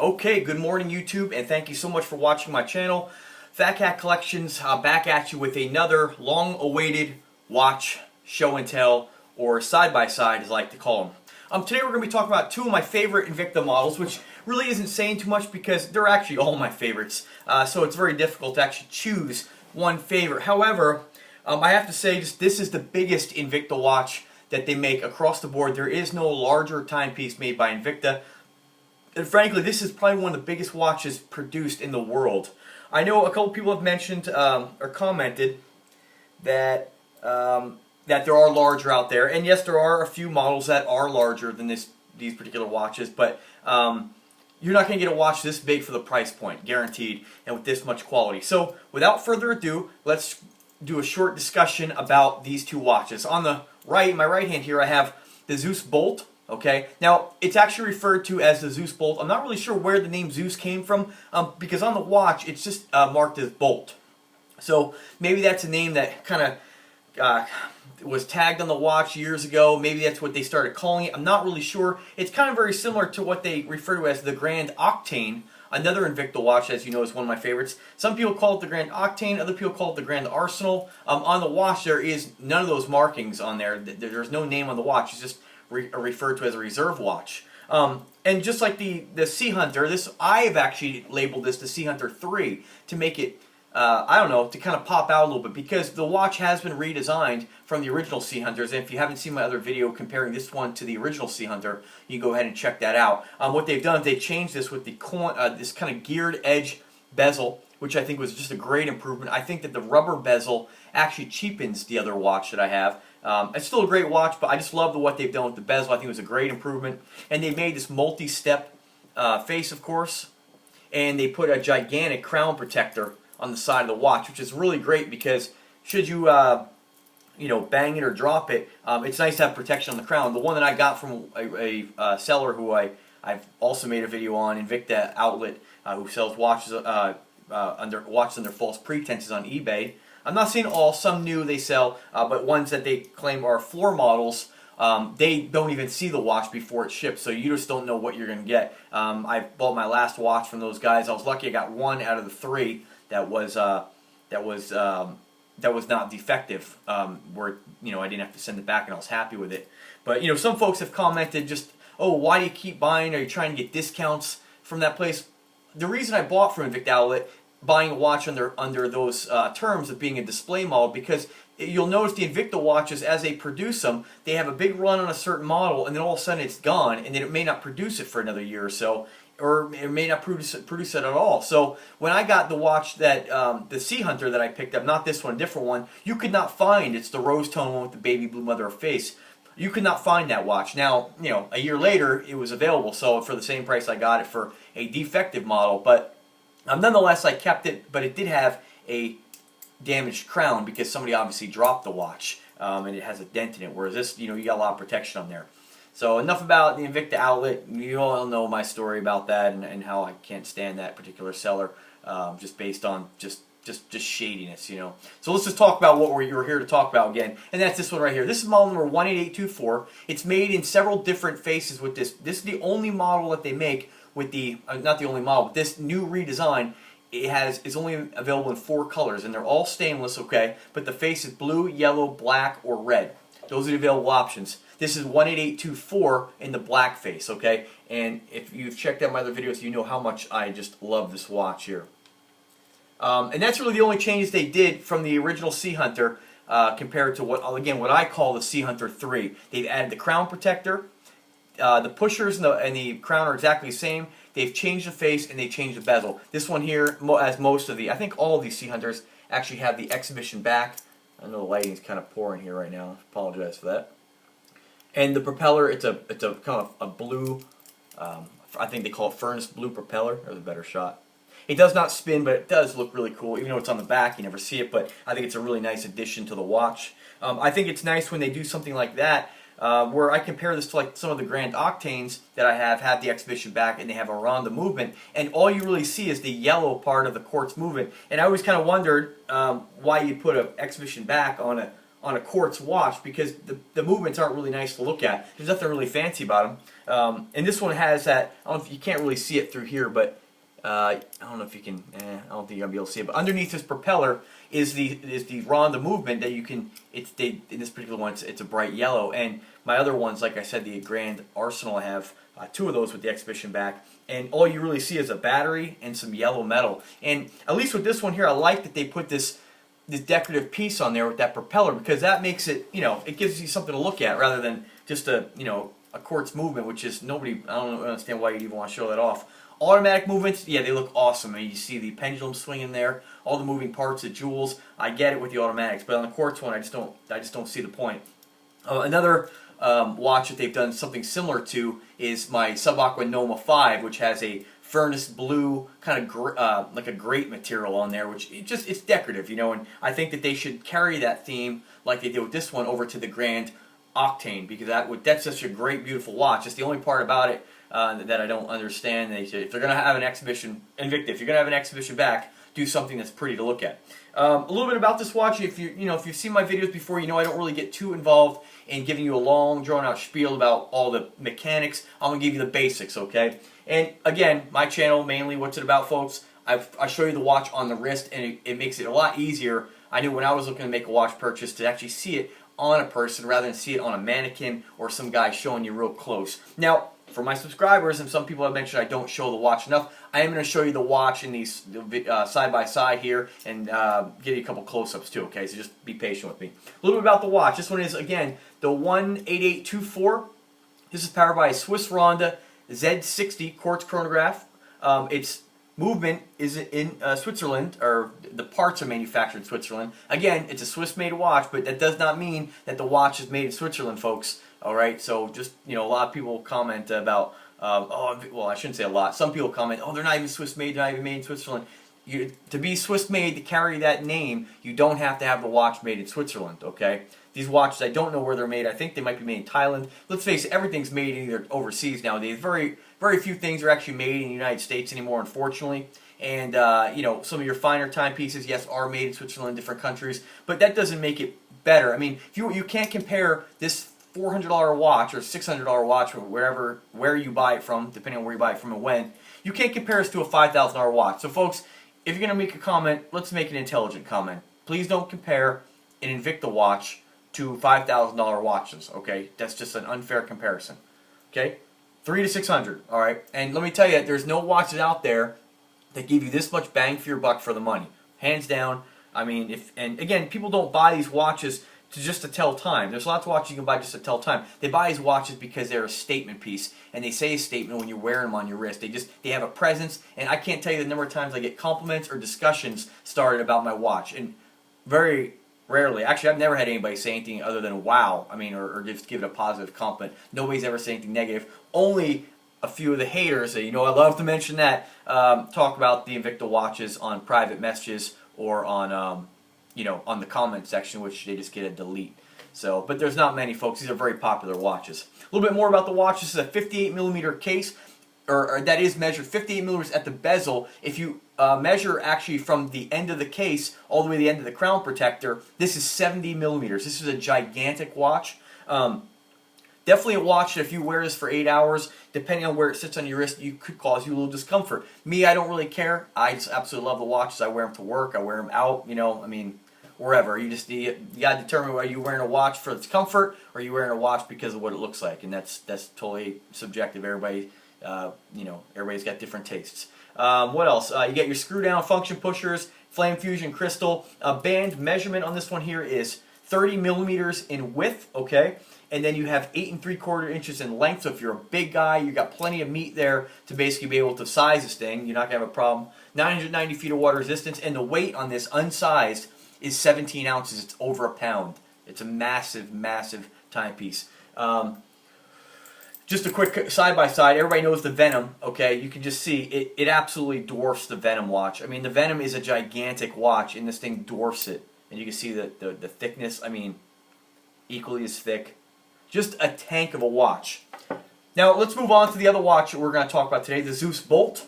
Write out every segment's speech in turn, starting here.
Okay, good morning YouTube, and thank you so much for watching my channel. Fat Cat Collections back at you with another long-awaited watch, show and tell, or side-by-side as I like to call them. Today we're going to be talking about two of my favorite Invicta models, which really isn't saying too much because they're actually all my favorites. So it's very difficult to actually choose one favorite. However, I have to say this is the biggest Invicta watch that they make across the board. There is no larger timepiece made by Invicta. And frankly, this is probably one of the biggest watches produced in the world. I know a couple people have mentioned or commented that that there are larger out there, and yes, there are a few models that are larger than these particular watches. But you're not going to get a watch this big for the price point, guaranteed, and with this much quality. So, without further ado, let's do a short discussion about these two watches. On the right, my right hand here, I have the Zeus Bolt. Okay, now it's actually referred to as the Zeus Bolt. I'm not really sure where the name Zeus came from because on the watch it's just marked as Bolt. So maybe that's a name that kind of was tagged on the watch years ago. Maybe that's what they started calling it. I'm not really sure. It's kind of very similar to what they refer to as the Grand Octane, another Invicta watch, as you know, is one of my favorites. Some people call it the Grand Octane, other people call it the Grand Arsenal. On the watch there is none of those markings on there. There's no name on the watch. It's just referred to as a reserve watch. And just like the Sea Hunter, I've actually labeled this the Sea Hunter 3 to make it, I don't know, to kind of pop out a little bit, because the watch has been redesigned from the original Sea Hunters. And if you haven't seen my other video comparing this one to the original Sea Hunter, you can go ahead and check that out. What they've done is they changed this with this kind of geared edge bezel, which I think was just a great improvement. I think that the rubber bezel actually cheapens the other watch that I have. It's still a great watch, but I just love what they've done with the bezel. I think it was a great improvement. And they made this multi-step face, of course, and they put a gigantic crown protector on the side of the watch, which is really great because should you, you know, bang it or drop it, it's nice to have protection on the crown. The one that I got from a seller who I've also made a video on, Invicta Outlet, who sells watches under false pretenses on eBay. I'm not saying all, some new they sell, but ones that they claim are floor models, they don't even see the watch before it ships, so you just don't know what you're going to get. I bought my last watch from those guys. I was lucky I got one out of the three that was not defective, where, you know, I didn't have to send it back and I was happy with it. But, you know, some folks have commented just, oh, why do you keep buying? Are you trying to get discounts from that place? The reason I bought from Invicta Outlet, buying a watch under those terms of being a display model, because you'll notice the Invicta watches, as they produce them, they have a big run on a certain model, and then all of a sudden it's gone, and then it may not produce it for another year or so, or it may not produce it at all. So when I got the watch that the Sea Hunter that I picked up, not this one, a different one, you could not find. It's the rose tone one with the baby blue mother of face. You could not find that watch. Now, you know, a year later it was available, so for the same price I got it for a defective model, but nonetheless, I kept it, but it did have a damaged crown because somebody obviously dropped the watch, and it has a dent in it, whereas this, you know, you got a lot of protection on there. So enough about the Invicta Outlet. You all know my story about that and how I can't stand that particular seller, just based on just shadiness, you know. So let's just talk about what we're here to talk about again, and that's this one right here. This is model number 18824. It's made in several different faces with this. This is the only model that they make with the, not the only model, but this new redesign. Is only available in 4 colors, and they're all stainless, okay? But the face is blue, yellow, black, or red. Those are the available options. This is 18824 in the black face, okay? And if you've checked out my other videos, you know how much I just love this watch here. And that's really the only changes they did from the original Sea Hunter compared to what I call the Sea Hunter 3. They've added the crown protector. The pushers and the crown are exactly the same. They've changed the face and they changed the bezel. This one here, as most of I think all of these Sea Hunters actually have the exhibition back. I know the lighting's kind of poor in here right now. I apologize for that. And the propeller, it's a kind of a blue, I think they call it furnace blue propeller. There's a better shot. It does not spin, but it does look really cool. Even though it's on the back, you never see it, but I think it's a really nice addition to the watch. I think it's nice when they do something like that, where I compare this to like some of the Grand Octanes that I have the exhibition back and they have a Ronda movement, and all you really see is the yellow part of the quartz movement. And I always kind of wondered why you put an exhibition back on on a quartz watch because the movements aren't really nice to look at. There's nothing really fancy about them. And this one has that, I don't know if you can't really see it through here, but I don't know if you can, I don't think you're going to be able to see it, but underneath this propeller is the Ronda movement that you can, in this particular one, it's a bright yellow. And my other ones, like I said, the Grand Arsenal, I have two of those with the exhibition back. And all you really see is a battery and some yellow metal. And at least with this one here, I like that they put this decorative piece on there with that propeller, because that makes it, it gives you something to look at rather than just a quartz movement, which is I don't understand why you'd even want to show that off. Automatic movements, yeah, they look awesome. I mean, you see the pendulum swinging there, all the moving parts, the jewels. I get it with the automatics, but on the quartz one, I just don't see the point. Another watch that they've done something similar to is my Sub-Aqua Noma 5, which has a furnace blue kind of like a grate material on there, which it's decorative, and I think that they should carry that theme like they did with this one over to the Grand Octane, because that's such a great, beautiful watch. It's the only part about it that I don't understand. If they're going to have an exhibition, Invicta, if you're going to have an exhibition back, do something that's pretty to look at. A little bit about this watch. If you've seen my videos before, I don't really get too involved in giving you a long, drawn-out spiel about all the mechanics. I'm going to give you the basics, okay? And again, my channel, mainly, what's it about, folks? I show you the watch on the wrist, and it makes it a lot easier. I knew when I was looking to make a watch purchase to actually see it on a person rather than see it on a mannequin or some guy showing you real close. Now, for my subscribers, and some people have mentioned I don't show the watch enough, I am going to show you the watch in these side by side here and give you a couple close-ups too, okay? So just be patient with me. A little bit about the watch. This one is, again, the 18824. This is powered by a Swiss Ronda Z60 quartz chronograph. Its movement is in Switzerland, or the parts are manufactured in Switzerland. Again, it's a Swiss-made watch, but that does not mean that the watch is made in Switzerland, folks. All right, so just, a lot of people comment about, well, I shouldn't say a lot. Some people comment, oh, they're not even Swiss-made, they're not even made in Switzerland. To be Swiss-made, to carry that name, you don't have to have the watch made in Switzerland, okay? These watches, I don't know where they're made. I think they might be made in Thailand. Let's face it, everything's made either overseas nowadays. Very, very few things are actually made in the United States anymore, unfortunately. And, some of your finer timepieces, yes, are made in Switzerland, different countries, but that doesn't make it better. I mean, you can't compare this $400 watch or $600 watch, or where you buy it from, depending on where you buy it from and when. You can't compare this to a $5,000 watch. So, folks, if you're going to make a comment, let's make an intelligent comment. Please don't compare an Invicta watch to $5,000 watches, okay? That's just an unfair comparison, okay? $300 to $600, all right? And let me tell you, there's no watches out there that give you this much bang for your buck for the money. Hands down. I mean, and again, people don't buy these watches just to tell time. There's lots of watches you can buy just to tell time. They buy these watches because they're a statement piece, and they say a statement when you wear them on your wrist. They have a presence, and I can't tell you the number of times I get compliments or discussions started about my watch, and very rarely, actually, I've never had anybody say anything other than wow. I mean, or just give it a positive compliment. Nobody's ever said anything negative. Only a few of the haters, I love to mention that, talk about the Invicta watches on private messages or on on the comment section, which they just get a delete. So, but there's not many, folks. These are very popular watches. A little bit more about the watch. This is a 58mm case, or that is measured 58mm at the bezel. If you measure actually from the end of the case all the way to the end of the crown protector, this is 70mm. This is a gigantic watch. Definitely a watch that if you wear this for 8 hours, depending on where it sits on your wrist, you could cause you a little discomfort. Me, I don't really care. I just absolutely love the watches. I wear them to work. I wear them out, I mean, wherever. You got to determine whether you're wearing a watch for its comfort or you're wearing a watch because of what it looks like, and that's totally subjective. Everybody, everybody's got different tastes. What else? You get your screw down function pushers, flame fusion crystal. Band measurement on this one here is 30mm in width, okay? And then you have 8 3/4 inches in length. So if you're a big guy, you've got plenty of meat there to basically be able to size this thing. You're not going to have a problem. 990 feet of water resistance, and the weight on this unsized is 17 ounces. It's over a pound. It's a massive, massive timepiece. Just a quick side-by-side. Everybody knows the Venom, okay? You can just see it absolutely dwarfs the Venom watch. I mean, the Venom is a gigantic watch, and this thing dwarfs it. And you can see the thickness, I mean, equally as thick. Just a tank of a watch. Now, let's move on to the other watch that we're going to talk about today, the Zeus Bolt.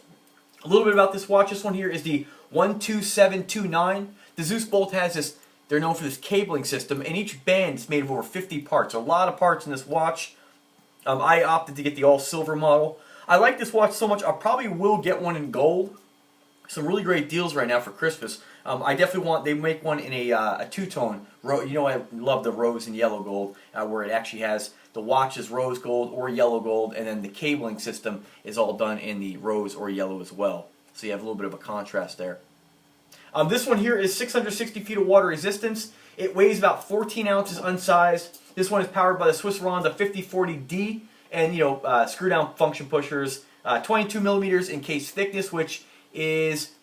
A little bit about this watch. This one here is the 12729. The Zeus Bolt has this, they're known for this cabling system, and each band is made of over 50 parts. A lot of parts in this watch. I opted to get the all-silver model. I like this watch so much, I probably will get one in gold. Some really great deals right now for Christmas. I definitely want, they make one in a two-tone. You know, I love the rose and yellow gold, where it actually has the watch is rose gold or yellow gold, and then the cabling system is all done in the rose or yellow as well. So you have a little bit of a contrast there. This one here is 660 feet of water resistance. It weighs about 14 ounces unsized. This one is powered by the Swiss Ronda 5040D, and screw-down function pushers. 22 millimeters in case thickness, which is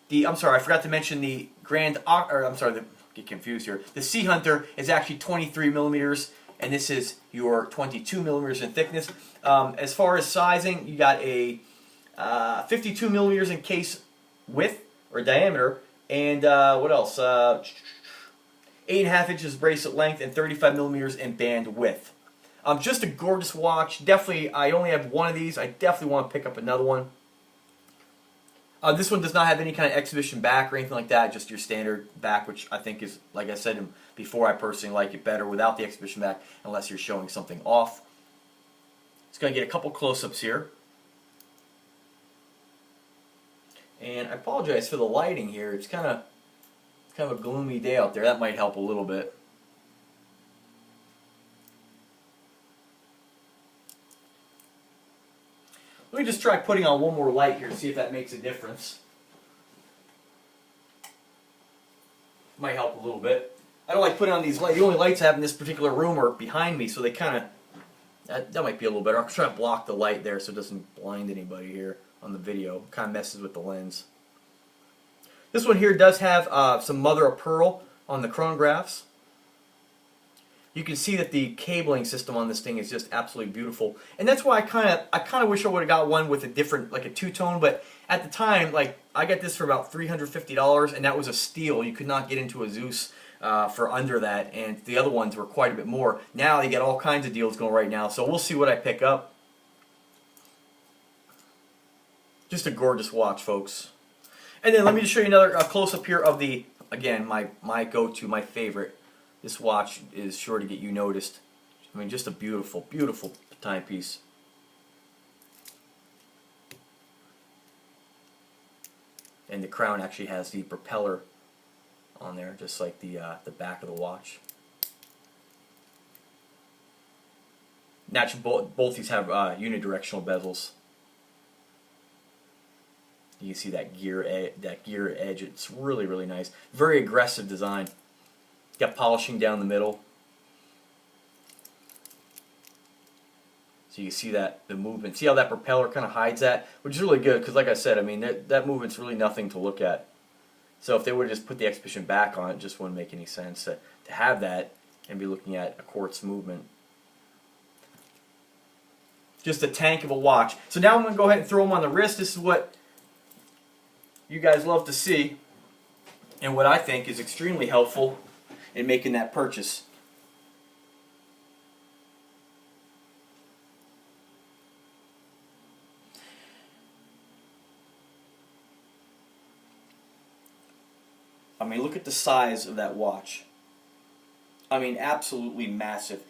the, I'm sorry, I forgot to mention the get confused here. The Sea Hunter is actually 23 millimeters, and this is your 22 millimeters in thickness. As far as sizing, you got a 52 millimeters in case width or diameter, and what else? 8.5 inches bracelet length and 35 millimeters in band width. Just a gorgeous watch. Definitely, I only have one of these. I definitely want to pick up another one. This one does not have any kind of exhibition back or anything like that, just your standard back, which I think is, like I said before, I personally like it better without the exhibition back, unless you're showing something off. Just going to get a couple close-ups here. And I apologize for the lighting here. It's kind of a gloomy day out there. That might help a little bit. Let me just try putting on one more light here, see if that makes a difference. Might help a little bit. I don't like putting on these lights. The only lights I have in this particular room are behind me, so they kind of, that might be a little better. I'm trying to block the light there so it doesn't blind anybody here on the video. Kind of messes with the lens. This one here does have some mother of pearl on the chronographs. You can see that the cabling system on this thing is just absolutely beautiful, and that's why I kind of wish I would have got one with a different, like a two-tone. But at the time, like, I got this for about $350, and that was a steal. You could not get into a Zeus for under that, and the other ones were quite a bit more. Now they get all kinds of deals going right now, so we'll see what I pick up. Just a gorgeous watch, folks. And then let me just show you another close-up here of the, again, my go-to, my favorite. This watch is sure to get you noticed. I mean, just a beautiful, beautiful timepiece. And the crown actually has the propeller on there, just like the back of the watch. Naturally, both these have unidirectional bezels. You see that gear edge. It's really, really nice. Very aggressive design. Got polishing down the middle. So you see that, the movement. See how that propeller kind of hides that? Which is really good, because like I said, I mean, that movement's really nothing to look at. So if they would have just put the exhibition back on it, it just wouldn't make any sense to have that and be looking at a quartz movement. Just a tank of a watch. So now I'm going to go ahead and throw them on the wrist. This is what you guys love to see, and what I think is extremely helpful in making that purchase. I mean, look at the size of that watch. I mean, absolutely massive.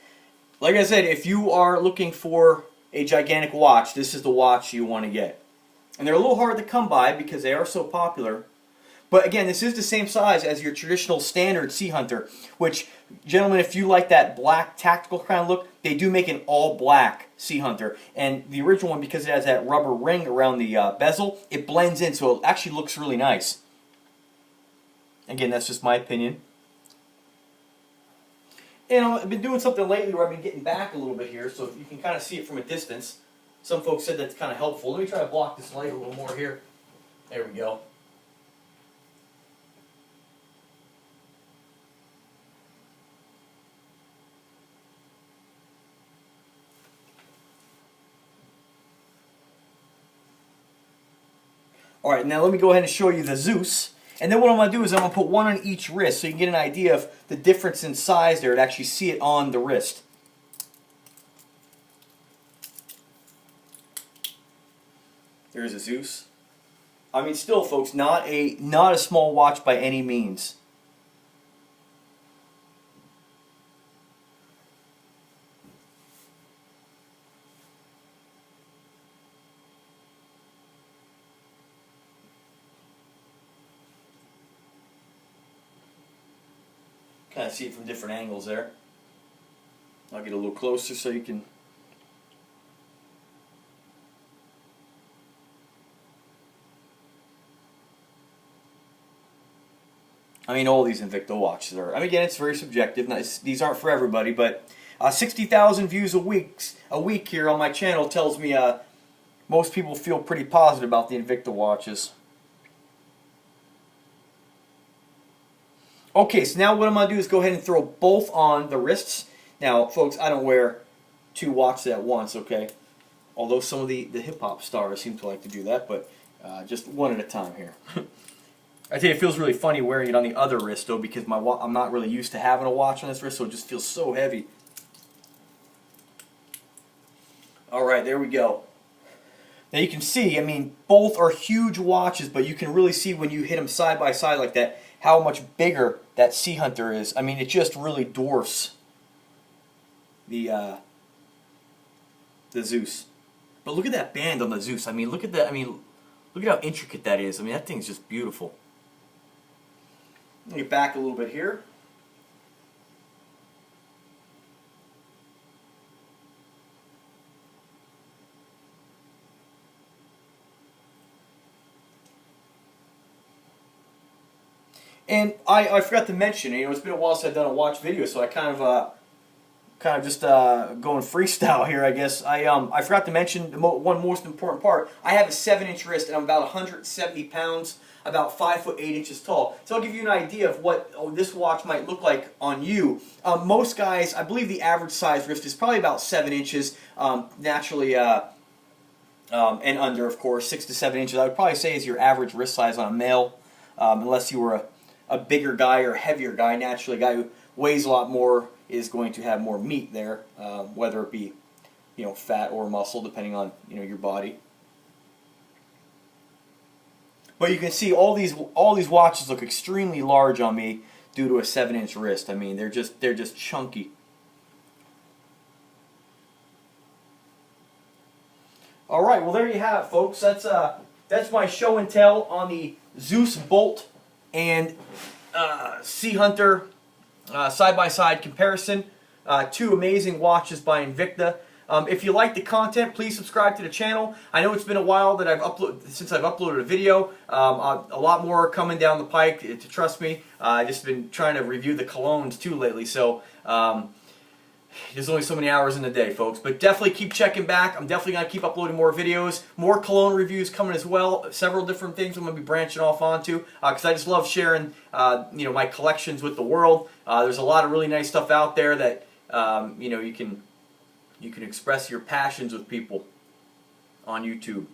Like I said, if you are looking for a gigantic watch, this is the watch you want to get. And they're a little hard to come by because they are so popular. But again, this is the same size as your traditional standard Sea Hunter, which, gentlemen, if you like that black tactical kind of look, they do make an all-black Sea Hunter. And the original one, because it has that rubber ring around the bezel, it blends in, so it actually looks really nice. Again, that's just my opinion. And I've been doing something lately where I've been getting back a little bit here, so you can kind of see it from a distance. Some folks said that's kind of helpful. Let me try to block this light a little more here. There we go. Alright, now let me go ahead and show you the Zeus. And then what I'm going to do is I'm going to put one on each wrist so you can get an idea of the difference in size there and actually see it on the wrist. There's a Zeus. I mean, still, folks, not a small watch by any means. Kind of see it from different angles there. I'll get a little closer so you can. I mean, all these Invicta watches are. I mean, again, it's very subjective. These aren't for everybody, but 60,000 views a week here on my channel tells me most people feel pretty positive about the Invicta watches. Okay, so now what I'm going to do is go ahead and throw both on the wrists. Now, folks, I don't wear two watches at once, okay? Although some of the hip-hop stars seem to like to do that, but just one at a time here. I tell you, it feels really funny wearing it on the other wrist, though, because I'm not really used to having a watch on this wrist, so it just feels so heavy. Alright, there we go. Now you can see, I mean, both are huge watches, but you can really see when you hit them side by side like that, how much bigger that Sea Hunter is. I mean, it just really dwarfs the Zeus. But look at that band on the Zeus. I mean, look at that. I mean, look at how intricate that is. I mean, that thing's just beautiful. Let me get back a little bit here. And I forgot to mention, you know, it's been a while since I've done a watch video, so I kind of just going freestyle here, I guess. I forgot to mention one most important part. I have a 7-inch wrist, and I'm about 170 pounds, about 5 foot 8 inches tall. So I'll give you an idea of what this watch might look like on you. Most guys, I believe the average size wrist is probably about 7 inches, naturally, and under, of course, 6 to 7 inches. I would probably say is your average wrist size on a male, unless you were a bigger guy or a heavier guy. Naturally, a guy who weighs a lot more is going to have more meat there, whether it be, you know, fat or muscle, depending on, you know, your body. But you can see all these watches look extremely large on me due to a 7-inch wrist. I mean, they're just chunky. All right, well there you have it, folks. That's my show and tell on the Zeus Bolt and Sea Hunter side-by-side comparison. Two amazing watches by Invicta. If you like the content, please subscribe to the channel. I know it's been a while that since I've uploaded a video. A lot more coming down the pike, trust me. I've just been trying to review the colognes too lately, so there's only so many hours in the day, folks. But definitely keep checking back. I'm definitely going to keep uploading more videos. More cologne reviews coming as well. Several different things I'm going to be branching off onto, because I just love sharing you know, my collections with the world. There's a lot of really nice stuff out there that you know, you can express your passions with people on YouTube.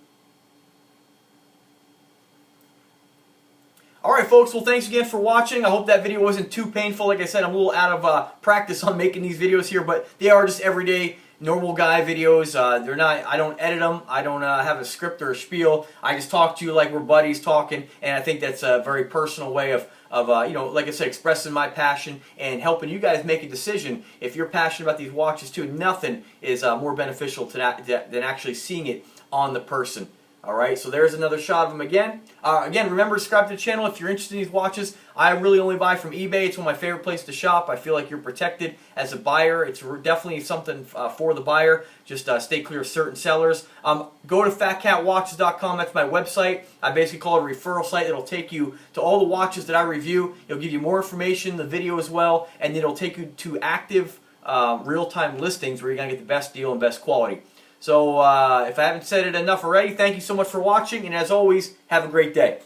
Alright folks, well thanks again for watching. I hope that video wasn't too painful. Like I said, I'm a little out of practice on making these videos here, but they are just everyday, normal guy videos. They're not, I don't edit them, I don't have a script or a spiel. I just talk to you like we're buddies talking, and I think that's a very personal way of you know, like I said, expressing my passion and helping you guys make a decision. If you're passionate about these watches too, nothing is more beneficial to that than actually seeing it on the person. Alright, so there's another shot of them again. Again, remember to subscribe to the channel if you're interested in these watches. I really only buy from eBay. It's one of my favorite places to shop. I feel like you're protected as a buyer. It's definitely something for the buyer. Just stay clear of certain sellers. Go to PHATKATWatches.com. That's my website. I basically call it a referral site. It'll take you to all the watches that I review. It'll give you more information, the video as well, and it'll take you to active real-time listings where you're going to get the best deal and best quality. So if I haven't said it enough already, thank you so much for watching, and as always, have a great day.